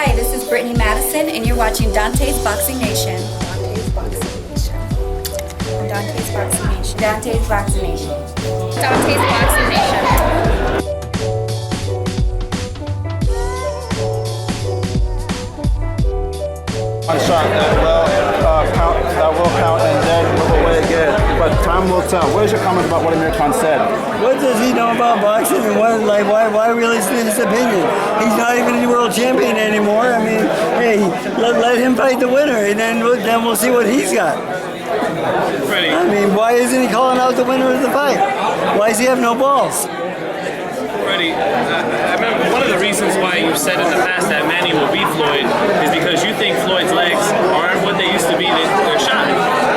Hi, this is Brittany Madison, and you're watching Dante's Boxing Nation. Dante's Boxing Nation. Dante's Boxing Nation. Dante's Boxing Nation. One shot that will count, and then we'll weigh again. But time will tell. What is your comment about what Amir Khan said? What does he know about boxing, and why really listen to his opinion? He's not even a world champion anymore. I mean, hey, let him fight the winner, and then we'll see what he's got. Freddie. I mean, why isn't he calling out the winner of the fight? Why does he have no balls? Freddie, I remember one of the reasons why you've said in the past that Manny will beat Floyd is because you think Floyd's legs aren't what they used to be. They're shot.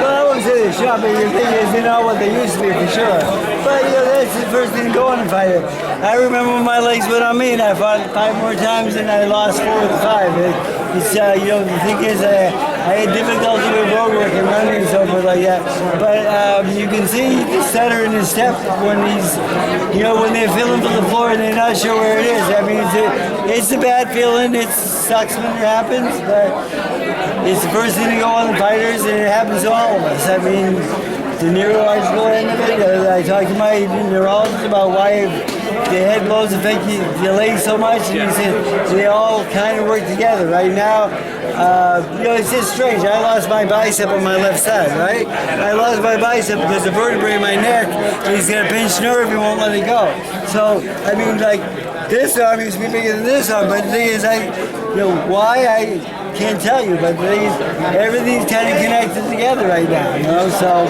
Well, I wouldn't say they're shot, but the thing is, they're not what they used to be for sure. But that's the first thing to go on and fight it. I remember when my legs went on me, and I fought 5 more times, and I lost 4 of the 5. It's the thing is, I had difficulty with road work and running and so forth like that. But you can see the stutter in his step when he's, when they're feeling for the floor and they're not sure where it is. I mean, it's a bad feeling. It sucks when it happens, but it's the first thing to go on the fighters, and it happens to all of us. I mean, the neurological end of it. I talked to my neurologist about why the head blows affect your legs so much, and he said they all kind of work together. Right now, it's just strange. I lost my bicep on my left side, right? I lost my bicep because the vertebrae in my neck, he's got a pinched nerve, he won't let it go. So, I mean, like, this arm used to be bigger than this arm, but the thing is, why I can't tell you, but the thing is, everything's kind of connected together right now, so,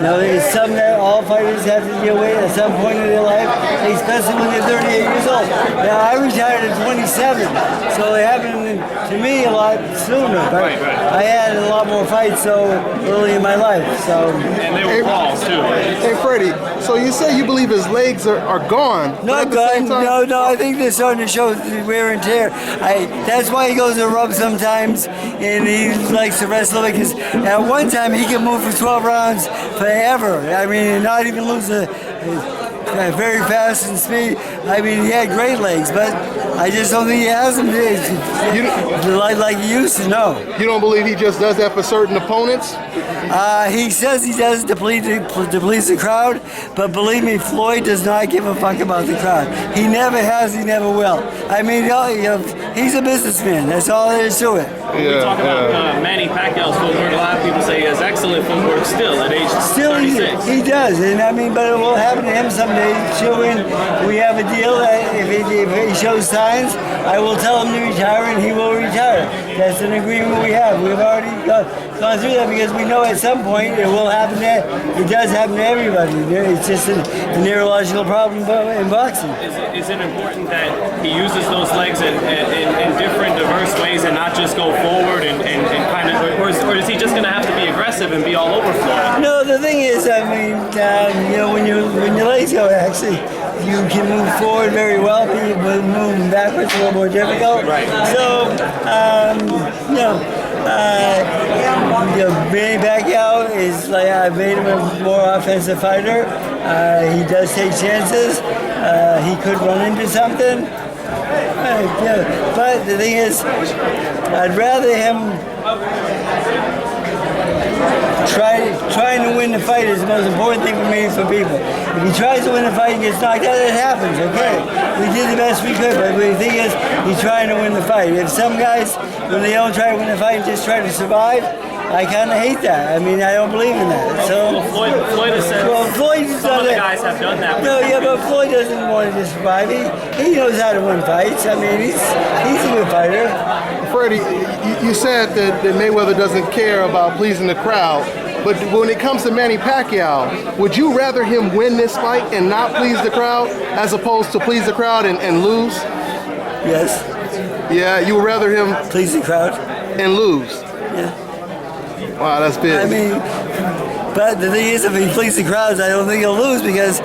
it's something that all fighters have to deal with at some point in their life, especially when they're 38 years old. Now, I retired at 27, so it happened to me a lot sooner, but I had a lot more fights so early in my life, so. And they were balls, too, right? Hey, Freddie, so you say you believe his legs are gone? Not gone, no, I think they're starting to show wear and tear. That's why he goes to rub sometimes, and he likes to wrestle, because at one time he could move for 12 rounds forever. I mean, not even lose very fast and speed. I mean, he had great legs, but I just don't think he has them like he used to. No. You don't believe he just does that for certain opponents? He says he does to please the crowd, but believe me, Floyd does not give a fuck about the crowd. He never has, he never will. I mean, he's a businessman. That's all there is to it. When we talk about Manny Pacquiao's footwork, a lot of people say he has excellent footwork still at age 36. He does, and I mean, but it will happen to him someday. We have a deal that if he shows signs, I will tell him to retire, and he will retire. That's an agreement we have. We've already gone through that because we know at some point it will happen. It does happen to everybody. It's just a neurological problem in boxing. Is it important that he uses those legs in different, diverse ways and not just go forward and kind of, or is he just going to have to be aggressive and be all over Floyd? No, the thing is, I mean, when your legs go, actually, you can move forward very well, but moving backwards a little more difficult. Right. So, Manny Pacquiao is like, I made him a more offensive fighter. He does take chances. He could run into something. But the thing is, I'd rather him trying to win the fight is the most important thing for me and for people. If he tries to win the fight and gets knocked out, it happens, okay? We did the best we could, but the thing is, he's trying to win the fight. If some guys, when they don't try to win the fight and just try to survive, I kind of hate that. I mean, I don't believe in that. So Floyd has said some of the guys have done that. No, yeah, but Floyd doesn't want to just survive. He knows how to win fights. I mean, he's a good fighter. Freddie, you said that Mayweather doesn't care about pleasing the crowd, but when it comes to Manny Pacquiao, would you rather him win this fight and not please the crowd as opposed to please the crowd and lose? Yes. Yeah, you would rather him please the crowd and lose? Yeah. Wow, that's big. I mean, but the thing is, if he pleases the crowds, I don't think he'll lose because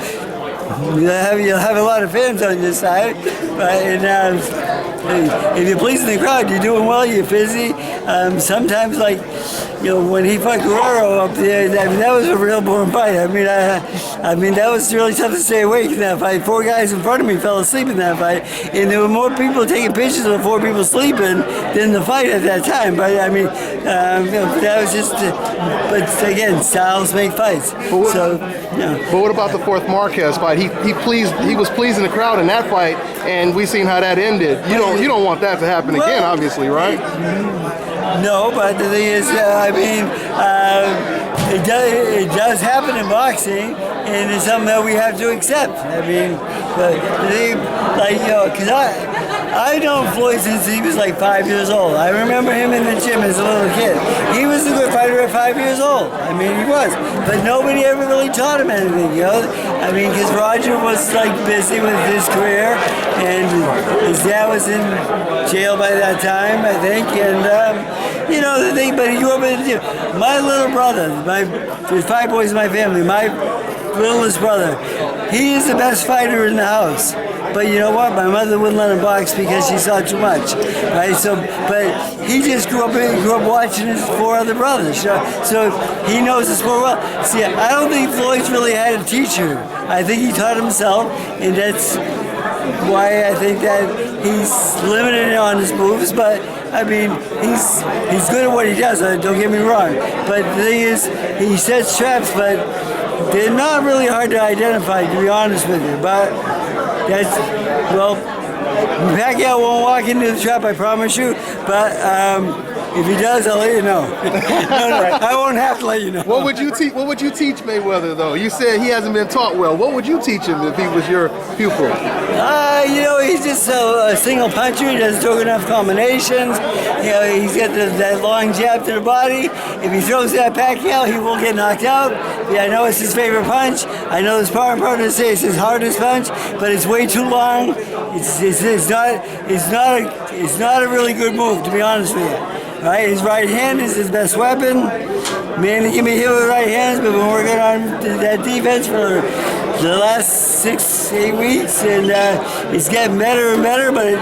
you'll have a lot of fans on your side. And if you're pleasing the crowd, you're doing well, you're busy. Sometimes, like, when he fought Guerrero up there, I mean, that was a real boring fight. I mean, I mean, that was really tough to stay awake in that fight. 4 guys in front of me fell asleep in that fight, and there were more people taking pictures of 4 people sleeping than the fight at that time. But I mean, that was just. But again, styles make fights. So, But what about the 4th Marquez fight? He was pleasing the crowd in that fight, and we seen how that ended. You don't want that to happen again, obviously, right? No, but the thing is, I mean, it does happen in boxing, and it's something that we have to accept. I mean, but the thing, like, because I known Floyd since he was like 5 years old. I remember him in the gym as a little kid. He was a good fighter at 5 years old. I mean, he was. But nobody ever really taught him anything, I mean, because Roger was like busy with his career, and his dad was in jail by that time, I think. And, the thing, but he grew up in the gym. My little brother, there's 5 boys in my family, my littlest brother, he is the best fighter in the house. But you know what? My mother wouldn't let him box because she saw too much, right? So, but he just grew up watching his 4 other brothers. So he knows the sport well. See, I don't think Floyd's really had a teacher. I think he taught himself, and that's why I think that he's limited on his moves. But I mean, he's good at what he does. Don't get me wrong. But the thing is, he sets traps, but they're not really hard to identify, to be honest with you. But Pacquiao won't walk into the trap, I promise you. But if he does, I'll let you know. No, I won't have to let you know. What would you teach Mayweather, though? You said he hasn't been taught well. What would you teach him if he was your pupil? He's just a single puncher. He doesn't throw enough combinations. He's got that long jab to the body. If he throws that Pacquiao, he will get knocked out. Yeah, I know it's his favorite punch. I know his sparring partner say it's his hardest punch, but it's way too long. It's not a really good move, to be honest with you. Right, his right hand is his best weapon. Man, he can be hit with right hands, but we've been working on that defense for the last 6-8 weeks, and he's getting better and better, but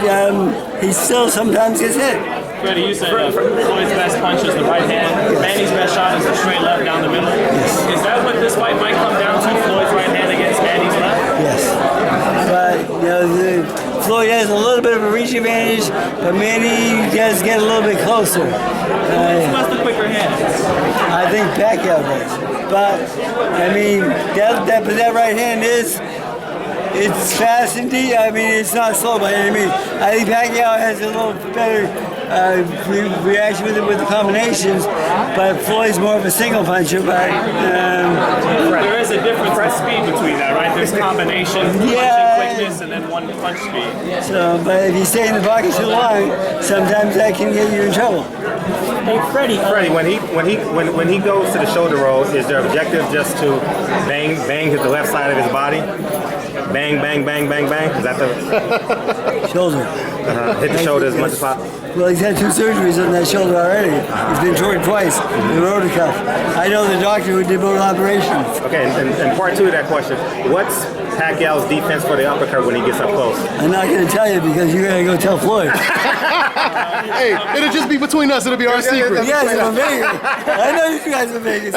he still sometimes gets hit. Freddie, you said Floyd's best punch is the right hand. Yes. Manny's best shot is the straight left down the middle. Yes. Is that what this fight might come down to? Floyd's right hand against Manny's left? Yes. But Floyd has a little bit of a reach advantage, but Manny does get a little bit closer. Who has the quicker hands? I think Pacquiao does. But I mean, that right hand it's fast and deep. I mean, it's not slow by any means. I think Pacquiao has a little better reaction with the combinations, but Floyd's more of a single puncher. But there is a difference in speed between that, right? There's combination, punching quickness, and then one punch speed. So, but if you stay in the pocket too long, sometimes that can get you in trouble. Hey Freddie, when he goes to the shoulder rolls, is their objective just to bang hit the left side of his body? Bang, bang, bang, bang, bang. Is that the shoulder? Hit the shoulder as much as possible. Well, he's had 2 surgeries on that shoulder already. He's been torn twice. The rotacuff. I know the doctor who did both operations. Okay, and part 2 of that question: what's Pacquiao's defense for the uppercut when he gets up close? I'm not going to tell you because you're going to go tell Floyd. Hey, it'll just be between us. It'll be our secret. You guys are from Vegas. I know you guys are from Vegas.